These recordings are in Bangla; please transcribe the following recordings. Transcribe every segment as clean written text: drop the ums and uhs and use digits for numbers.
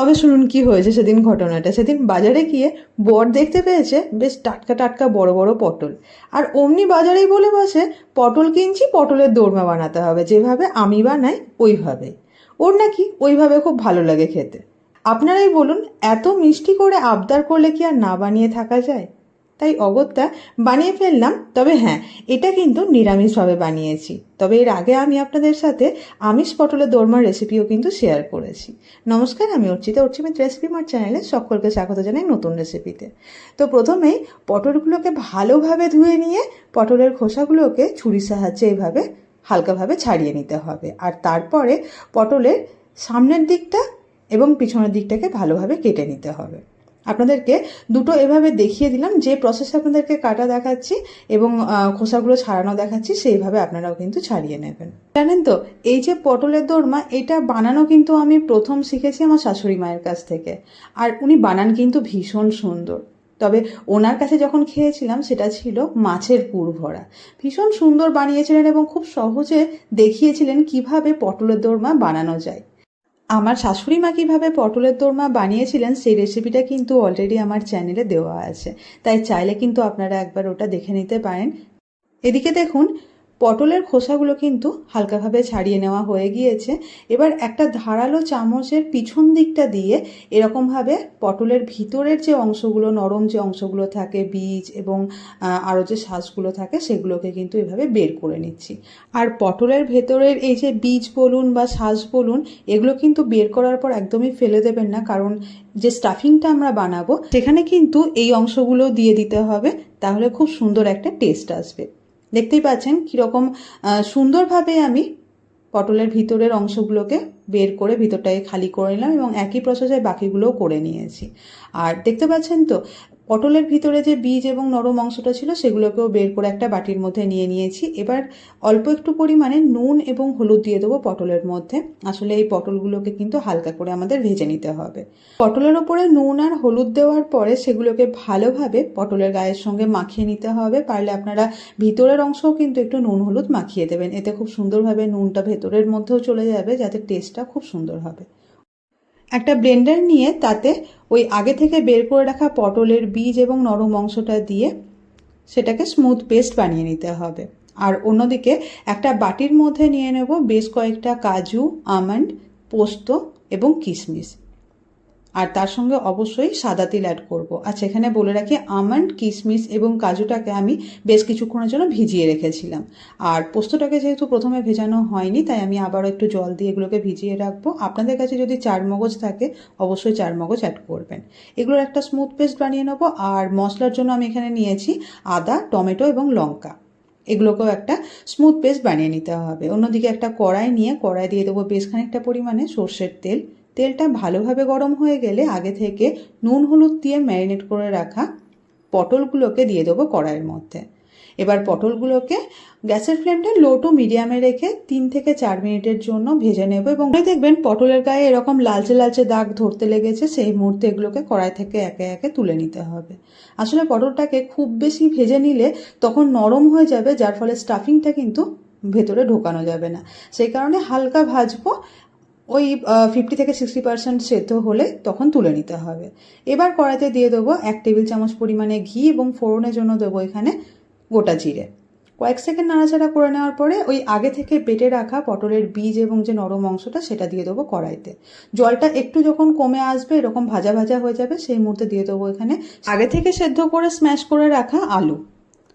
তবে শুনুন কি হয়েছে সেদিন ঘটনাটা। সেদিন বাজারে গিয়ে বর দেখতে পেয়েছে বেশ টাটকা টাটকা বড় বড় পটল, আর অমনি বাজারেই বলে বসে পটল কিনছি, পটলের দোরমা বানাতে হবে, যেভাবে আমি বানাই ওইভাবে। ওর নাকি ওইভাবে খুব ভালো লাগে খেতে। আপনারাই বলুন, এত মিষ্টি করে আবদার করলে কি আর না বানিয়ে থাকা যায়? তাই অগত্যা বানিয়ে ফেললাম। তবে হ্যাঁ, এটা কিন্তু নিরামিষভাবে বানিয়েছি। তবে এর আগে আমি আপনাদের সাথে আমিষ পটলের দোরমার রেসিপিও কিন্তু শেয়ার করেছি। নমস্কার, আমি অর্চিতা, অর্চিমিত রেসিপি মার্ট চ্যানেলে সকলকে স্বাগত জানাই নতুন রেসিপিতে। তো প্রথমেই পটলগুলোকে ভালোভাবে ধুয়ে নিয়ে পটলের খোসাগুলোকে ছুরির সাহায্যে এইভাবে হালকাভাবে ছাড়িয়ে নিতে হবে। আর তারপরে পটলের সামনের দিকটা এবং পিছনের দিকটাকে ভালোভাবে কেটে নিতে হবে। আপনাদেরকে দুটো এভাবে দেখিয়ে দিলাম, যে প্রসেসে আপনাদেরকে কাটা দেখাচ্ছি এবং খোসাগুলো ছাড়ানো দেখাচ্ছি, সেইভাবে আপনারাও কিন্তু ছাড়িয়ে নেবেন। জানেন তো, এই যে পটলের দোরমা, এটা বানানো কিন্তু আমি প্রথম শিখেছি আমার শাশুড়ি মায়ের কাছ থেকে। আর উনি বানান কিন্তু ভীষণ সুন্দর। তবে ওনার কাছে যখন খেয়েছিলাম সেটা ছিল মাছের পুর ভরা। ভীষণ সুন্দর বানিয়েছিলেন এবং খুব সহজে দেখিয়েছিলেন কিভাবে পটলের দোরমা বানানো যায়। আমার শাশুড়ি মা কীভাবে পটলের দোরমা বানিয়েছিলেন সেই রেসিপিটা কিন্তু অলরেডি আমার চ্যানেলে দেওয়া আছে, তাই চাইলে কিন্তু আপনারা একবার ওটা দেখে নিতে পারেন। এদিকে দেখুন, পটলের খোসাগুলো কিন্তু হালকাভাবে ছাড়িয়ে নেওয়া হয়ে গিয়েছে। এবার একটা ধারালো চামচের পিছন দিকটা দিয়ে এরকমভাবে পটলের ভিতরের যে অংশগুলো, নরম যে অংশগুলো থাকে, বীজ এবং আরও যে শাঁসগুলো থাকে, সেগুলোকে কিন্তু এভাবে বের করে নিচ্ছি। আর পটলের ভেতরের এই যে বীজ বলুন বা শাঁস বলুন, এগুলো কিন্তু বের করার পর একদমই ফেলে দেবেন না, কারণ যে স্টাফিংটা আমরা বানাবো সেখানে কিন্তু এই অংশগুলো দিয়ে দিতে হবে, তাহলে খুব সুন্দর একটা টেস্ট আসবে। দেখতেই পাচ্ছেন কীরকম সুন্দরভাবে আমি পটলের ভিতরের অংশগুলোকে বের করে ভিতরটাকে খালি করে নিলাম এবং একই প্রসেসে বাকিগুলোও করে নিয়েছি। আর দেখতে পাচ্ছেন তো, পটলের ভিতরে যে বীজ এবং নরম অংশটা ছিল সেগুলোকেও বের করে একটা বাটির মধ্যে নিয়ে নিয়েছি। এবার অল্প একটু পরিমাণে নুন এবং হলুদ দিয়ে দেবো পটলের মধ্যে। আসলে এই পটলগুলোকে কিন্তু হালকা করে আমাদের ভেজে নিতে হবে। পটলের ওপরে নুন আর হলুদ দেওয়ার পরে সেগুলোকে ভালোভাবে পটলের গায়ের সঙ্গে মাখিয়ে নিতে হবে। পারলে আপনারা ভিতরের অংশও কিন্তু একটু নুন হলুদ মাখিয়ে দেবেন, এতে খুব সুন্দরভাবে নুনটা ভেতরের মধ্যেও চলে যাবে, যাতে টেস্টটা খুব সুন্দর হবে। একটা ব্লেন্ডার নিয়ে তাতে ওই আগে থেকে বের করে রাখা পটলের বীজ এবং নরম অংশটা দিয়ে সেটাকে স্মুথ পেস্ট বানিয়ে নিতে হবে। আর অন্যদিকে একটা বাটির মধ্যে নিয়ে নেব বেশ কয়েকটা কাজু, আমন্ড, পোস্ত এবং কিশমিশ। আর তার সঙ্গে অবশ্যই সাদা তিল অ্যাড করব। আচ্ছা, এখানে বলে রাখি, আমন্ড, কিশমিশ এবং কাজুটাকে আমি বেশ কিছুক্ষণের জন্য ভিজিয়ে রেখেছিলাম। আর পোস্তটাকে যেহেতু প্রথমে ভেজানো হয়নি, তাই আমি আবারও একটু জল দিয়ে এগুলোকে ভিজিয়ে রাখবো। আপনাদের কাছে যদি চারমগজ থাকে অবশ্যই চারমগজ অ্যাড করবেন। এগুলোর একটা স্মুথ পেস্ট বানিয়ে নেব। আর মশলার জন্য আমি এখানে নিয়েছি আদা, টমেটো এবং লঙ্কা। এগুলোকেও একটা স্মুথ পেস্ট বানিয়ে নিতে হবে। অন্যদিকে একটা কড়াই নিয়ে কড়াই দিয়ে দেবো বেশ খানিকটা পরিমাণে সর্ষের তেল। তেলটা ভালোভাবে গরম হয়ে গেলে আগে থেকে নুন হলুদ দিয়ে ম্যারিনেট করে রাখা পটলগুলোকে দিয়ে দেবো কড়াইয়ের মধ্যে। এবার পটলগুলোকে গ্যাসের ফ্লেমটা লো টু মিডিয়ামে রেখে 3 থেকে 4 মিনিটের জন্য ভেজে নেব। এবং দেখবেন পটলের গায়ে এরকম লালচে লালচে দাগ ধরতে লেগেছে, সেই মুহূর্তে এগুলোকে কড়াই থেকে একে একে তুলে নিতে হবে। আসলে পটলটাকে খুব বেশি ভেজে নিলে তখন নরম হয়ে যাবে, যার ফলে স্টাফিংটা কিন্তু ভেতরে ঢোকানো যাবে না। সেই কারণে হালকা ভাজবো, ওই 50 থেকে 60% সেদ্ধ হলে তখন তুলে নিতে হবে। এবার কড়াইতে দিয়ে দেবো 1 টেবিল চামচ পরিমাণে ঘি এবং ফোড়নের জন্য দেবো এখানে গোটা জিরে। কয়েক সেকেন্ড নাড়াচাড়া করে নেওয়ার পরে ওই আগে থেকে বেটে রাখা পটলের বীজ এবং যে নরম অংশটা সেটা দিয়ে দেবো কড়াইতে। জলটা একটু যখন কমে আসবে, এরকম ভাজা ভাজা হয়ে যাবে, সেই মুহূর্তে দিয়ে দেবো এখানে আগে থেকে সেদ্ধ করে স্ম্যাশ করে রাখা আলু।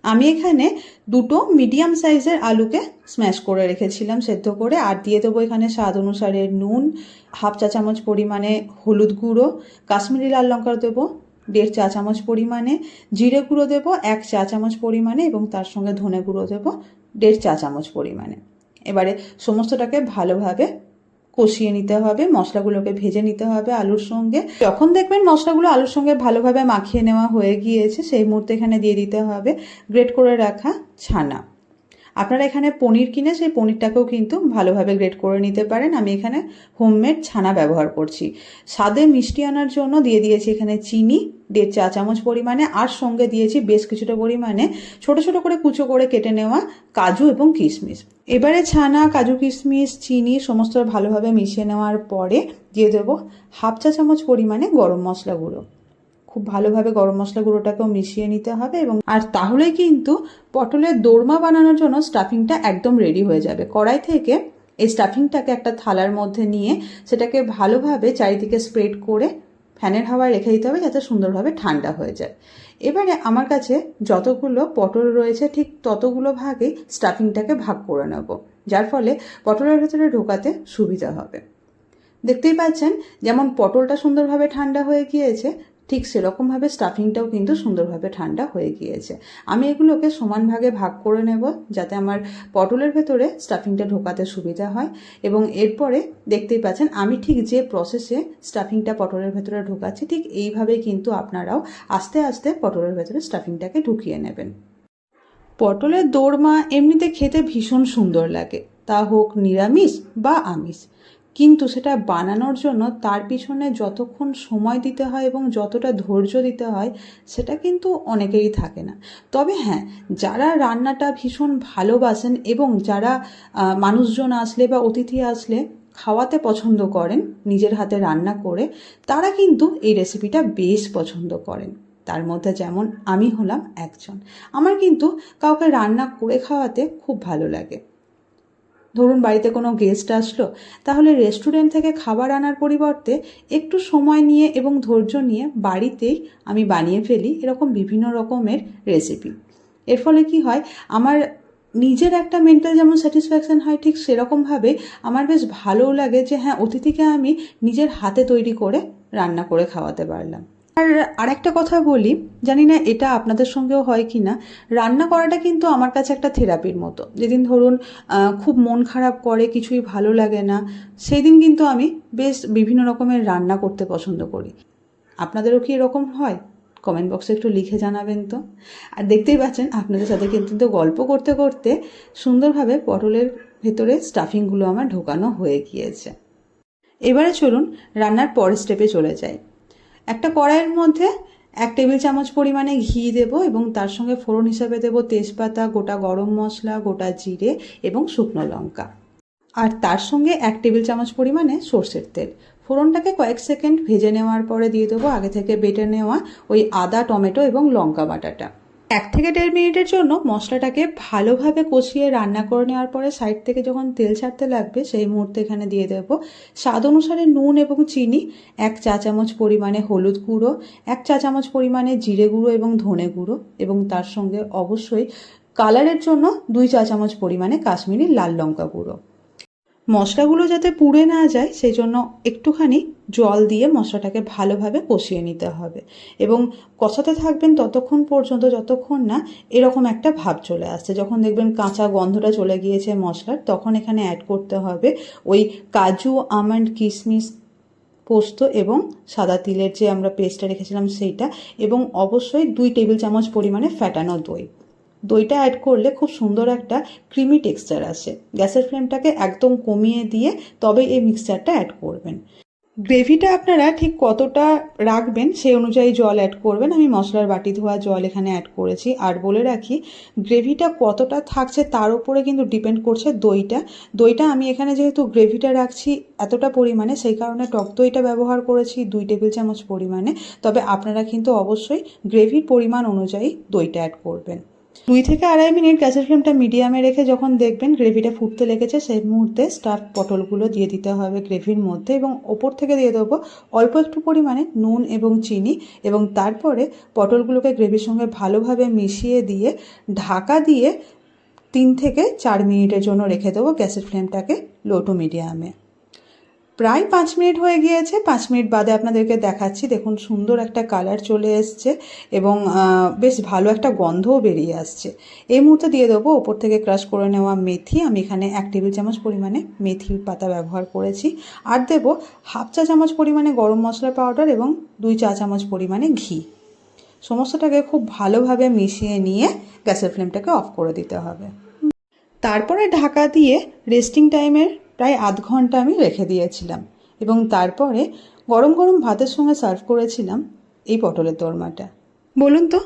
আমি এখানে দুটো মিডিয়াম সাইজের আলুকে স্ম্যাশ করে রেখেছিলাম সেদ্ধ করে। আর দিয়ে দেবো এখানে স্বাদ অনুসারে নুন, হাফ চা চামচ পরিমাণে হলুদ গুঁড়ো, কাশ্মীরি লাল লঙ্কা দেবো 1.5 চা চামচ পরিমাণে, জিরে গুঁড়ো দেবো 1 চা চামচ পরিমাণে এবং তার সঙ্গে ধনে গুঁড়ো দেবো 1.5 চা চামচ পরিমাণে। এবারে সমস্তটাকে ভালোভাবে কষিয়ে নিতে হবে, মশলাগুলোকে ভেজে নিতে হবে আলুর সঙ্গে। যখন দেখবেন মশলাগুলো আলুর সঙ্গে ভালোভাবে মাখিয়ে নেওয়া হয়ে গিয়েছে, সেই মুহূর্তে এখানে দিয়ে দিতে হবে গ্রেট করে রাখা ছানা। আপনারা এখানে পনির কিনে সেই পনিরটাকেও কিন্তু ভালোভাবে গ্রেট করে নিতে পারেন। আমি এখানে হোমমেড ছানা ব্যবহার করছি। স্বাদে মিষ্টি আনার জন্য দিয়ে দিয়েছি এখানে চিনি 1.5 চা চামচ পরিমাণে, আর সঙ্গে দিয়েছি বেশ কিছুটা পরিমাণে ছোট ছোট করে কুচো করে কেটে নেওয়া কাজু এবং কিশমিশ। এবারে ছানা, কাজু, কিশমিশ, চিনি সমস্ত ভালোভাবে মিশিয়ে নেওয়ার পরে দিয়ে দেবো হাফ চা চামচ পরিমাণে গরম মশলা গুঁড়ো। খুব ভালোভাবে গরম মশলা গুঁড়োটাকেও মিশিয়ে নিতে হবে এবং আর তাহলেই কিন্তু পটলের দোরমা বানানোর জন্য স্টাফিংটা একদম রেডি হয়ে যাবে। কড়াই থেকে এই স্টাফিংটাকে একটা থালার মধ্যে নিয়ে সেটাকে ভালোভাবে চারিদিকে স্প্রেড করে ফ্যানের হাওয়ায় রেখে দিতে হবে যাতে সুন্দরভাবে ঠান্ডা হয়ে যায়। এবারে আমার কাছে যতগুলো পটল রয়েছে ঠিক ততগুলো ভাগেই স্টাফিংটাকে ভাগ করে নেব, যার ফলে পটলের ভেতরে ঢোকাতে সুবিধা হবে। দেখতেই পাচ্ছেন যেমন পটলটা সুন্দরভাবে ঠান্ডা হয়ে গিয়েছে, ঠিক সেরকমভাবে স্টাফিংটাও কিন্তু সুন্দরভাবে ঠান্ডা হয়ে গিয়েছে। আমি এগুলোকে সমান ভাগে ভাগ করে নেব যাতে আমার পটলের ভেতরে স্টাফিংটা ঢোকাতে সুবিধা হয়। এবং এরপরে দেখতেই পাচ্ছেন আমি ঠিক যে প্রসেসে স্টাফিংটা পটলের ভেতরে ঢোকাচ্ছি ঠিক এইভাবেই কিন্তু আপনারাও আস্তে আস্তে পটলের ভেতরে স্টাফিংটাকে ঢুকিয়ে নেবেন। পটলের দোরমা এমনিতে খেতে ভীষণ সুন্দর লাগে, তা হোক নিরামিষ বা আমিষ, কিন্তু সেটা বানানোর জন্য তার পিছনে যতক্ষণ সময় দিতে হয় এবং যতটা ধৈর্য দিতে হয় সেটা কিন্তু অনেকেরই থাকে না। তবে হ্যাঁ, যারা রান্নাটা ভীষণ ভালোবাসেন এবং যারা মানুষজন আসলে বা অতিথি আসলে খাওয়াতে পছন্দ করেন নিজের হাতে রান্না করে, তারা কিন্তু এই রেসিপিটা বেশ পছন্দ করেন। তার মধ্যে যেমন আমি হলাম একজন। আমার কিন্তু কাউকে রান্না করে খাওয়াতে খুব ভালো লাগে। ধরুন বাড়িতে কোনো গেস্ট আসলো, তাহলে রেস্টুরেন্ট থেকে খাবার আনার পরিবর্তে একটু সময় নিয়ে এবং ধৈর্য নিয়ে বাড়িতেই আমি বানিয়ে ফেলি এরকম বিভিন্ন রকমের রেসিপি। এর ফলে কি হয়, আমার নিজের একটা মেন্টাল যেমন স্যাটিসফ্যাকশান হয়, ঠিক সেরকমভাবে আমার বেশ ভালোও লাগে যে হ্যাঁ, অতিথিকে আমি নিজের হাতে তৈরি করে রান্না করে খাওয়াতে পারলাম। আর আরেকটা কথা বলি, জানি না এটা আপনাদের সঙ্গেও হয় কি না, রান্না করাটা কিন্তু আমার কাছে একটা থেরাপির মতো। যেদিন ধরুন খুব মন খারাপ করে, কিছুই ভালো লাগে না, সেই দিন কিন্তু আমি বেশ বিভিন্ন রকমের রান্না করতে পছন্দ করি। আপনাদেরও কি এরকম হয়? কমেন্ট বক্সে একটু লিখে জানাবেন তো। আর দেখতেই পাচ্ছেন আপনাদের সাথে কিন্তু গল্প করতে করতে সুন্দরভাবে পটলের ভেতরে স্টাফিংগুলো আমার ঢোকানো হয়ে গিয়েছে। এবারে চলুন রান্নার পরের স্টেপে চলে যাই। একটা কড়াইয়ের মধ্যে 1 টেবিল চামচ পরিমাণে ঘি দেব এবং তার সঙ্গে ফোড়ন হিসাবে দেব তেজপাতা, গোটা গরম মশলা, গোটা জিরে এবং শুকনো লঙ্কা। আর তার সঙ্গে 1 টেবিল চামচ পরিমাণে সর্ষের তেল। ফোড়নটাকে কয়েক সেকেন্ড ভেজে নেওয়ার পরে দিয়ে দেবো আগে থেকে বেটে নেওয়া ওই আদা, টমেটো এবং লঙ্কা বাটাটা। 1 থেকে 1.5 মিনিটের জন্য মশলাটাকে ভালোভাবে কষিয়ে রান্না করে নেওয়ার পরে সাইড থেকে যখন তেল ছাড়তে লাগবে সেই মুহূর্তে এখানে দিয়ে দেব স্বাদ অনুসারে নুন এবং চিনি, 1 চা চামচ পরিমাণে হলুদ গুঁড়ো, 1 চা চামচ পরিমাণে জিরে গুঁড়ো এবং ধনে গুঁড়ো এবং তার সঙ্গে অবশ্যই কালারের জন্য 2 চা চামচ পরিমাণে কাশ্মীরি লাল লঙ্কা গুঁড়ো। মশলাগুলো যাতে পুড়ে না যায় সেই জন্য একটুখানি জল দিয়ে মশলাটাকে ভালোভাবে কষিয়ে নিতে হবে এবং কষাতে থাকবেন ততক্ষণ পর্যন্ত যতক্ষণ না এরকম একটা ভাব চলে আসছে। যখন দেখবেন কাঁচা গন্ধটা চলে গিয়েছে মশলার, তখন এখানে অ্যাড করতে হবে ওই কাজু, আমন্ড, কিশমিশ, পোস্ত এবং সাদা তিলের যে আমরা পেস্টটা রেখেছিলাম সেইটা, এবং অবশ্যই 2 টেবিল চামচ পরিমাণে ফ্যাটানো দই। দইটা অ্যাড করলে খুব সুন্দর একটা ক্রিমি টেক্সচার আসে। গ্যাসের ফ্লেমটাকে একদম কমিয়ে দিয়ে তবে এই মিক্সচারটা অ্যাড করবেন। গ্রেভিটা আপনারা ঠিক কতটা রাখবেন সেই অনুযায়ী জল অ্যাড করবেন। আমি মশলার বাটি ধোয়া জল এখানে অ্যাড করেছি। আর বলে রাখি, গ্রেভিটা কতটা থাকছে তার উপরে কিন্তু ডিপেন্ড করছে দইটা আমি এখানে যেহেতু গ্রেভিটা রাখছি এতটা পরিমাণে, সেই কারণে টক দইটা ব্যবহার করেছি 2 টেবিল চামচ পরিমাণে। তবে আপনারা কিন্তু অবশ্যই গ্রেভির পরিমাণ অনুযায়ী দইটা অ্যাড করবেন। 2 থেকে 2.5 মিনিট গ্যাসের ফ্লেমটা মিডিয়ামে রেখে যখন দেখবেন গ্রেভিটা ফুটতে লেগেছে সেই মুহূর্তে স্টাফ পটলগুলো দিয়ে দিতে হবে গ্রেভির মধ্যে এবং ওপর থেকে দিয়ে দেবো অল্প একটু পরিমাণে নুন এবং চিনি এবং তারপরে পটলগুলোকে গ্রেভির সঙ্গে ভালোভাবে মিশিয়ে দিয়ে ঢাকা দিয়ে 3 থেকে 4 মিনিটের জন্য রেখে দেবো গ্যাসের ফ্লেমটাকে লো টু মিডিয়ামে। প্রায় 5 মিনিট হয়ে গিয়েছে। 5 মিনিট বাদে আপনাদেরকে দেখাচ্ছি। দেখুন সুন্দর একটা কালার চলে এসছে এবং বেশ ভালো একটা গন্ধও বেরিয়ে আসছে। এই মুহূর্তে দিয়ে দেবো ওপর থেকে ক্রাশ করে নেওয়া মেথি। আমি এখানে 1 টেবিল চামচ পরিমাণে মেথি পাতা ব্যবহার করেছি। আর দেবো হাফ চা চামচ পরিমাণে গরম মশলা পাউডার এবং 2 চা চামচ পরিমাণে ঘি। সমস্তটাকে খুব ভালোভাবে মিশিয়ে নিয়ে গ্যাসের ফ্লেমটাকে অফ করে দিতে হবে। তারপরে ঢাকা দিয়ে রেস্টিং টাইমের প্রায় আধ ঘন্টা আমি রেখে দিয়েছিলাম এবং তারপরে গরম গরম ভাতের সঙ্গে সার্ভ করেছিলাম এই পটলের দোরমাটা। বলুন তো,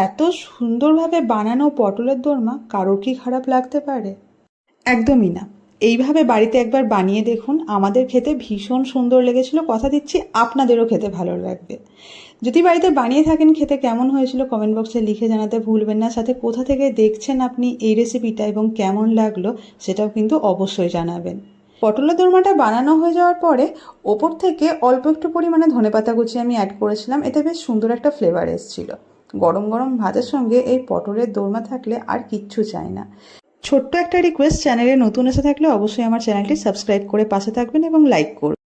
এত সুন্দরভাবে বানানো পটলের দোরমা কারোর কি খারাপ লাগতে পারে? একদমই না। এইভাবে বাড়িতে একবার বানিয়ে দেখুন, আমাদের খেতে ভীষণ সুন্দর লেগেছিল, কথা দিচ্ছি আপনাদেরও খেতে ভালো লাগবে। যদি বাড়িতে বানিয়ে থাকেন খেতে কেমন হয়েছিল কমেন্ট বক্সে লিখে জানাতে ভুলবেন না। সাথে কোথা থেকে দেখছেন আপনি এই রেসিপিটা এবং কেমন লাগলো সেটাও কিন্তু অবশ্যই জানাবেন। পটলের দোরমাটা বানানো হয়ে যাওয়ার পরে ওপর থেকে অল্প একটু পরিমাণে ধনেপাতা কুচি আমি অ্যাড করেছিলাম, এতে বেশ সুন্দর একটা ফ্লেভার এসেছিল। গরম গরম ভাতের সঙ্গে এই পটলের দোরমা থাকলে আর কিচ্ছু চাই না। ছোট্ট একটা রিকোয়েস্ট, চ্যানেলে নতুন এসে থাকলে অবশ্যই আমার চ্যানেলটি সাবস্ক্রাইব করে পাশে থাকবেন এবং লাইক করবেন।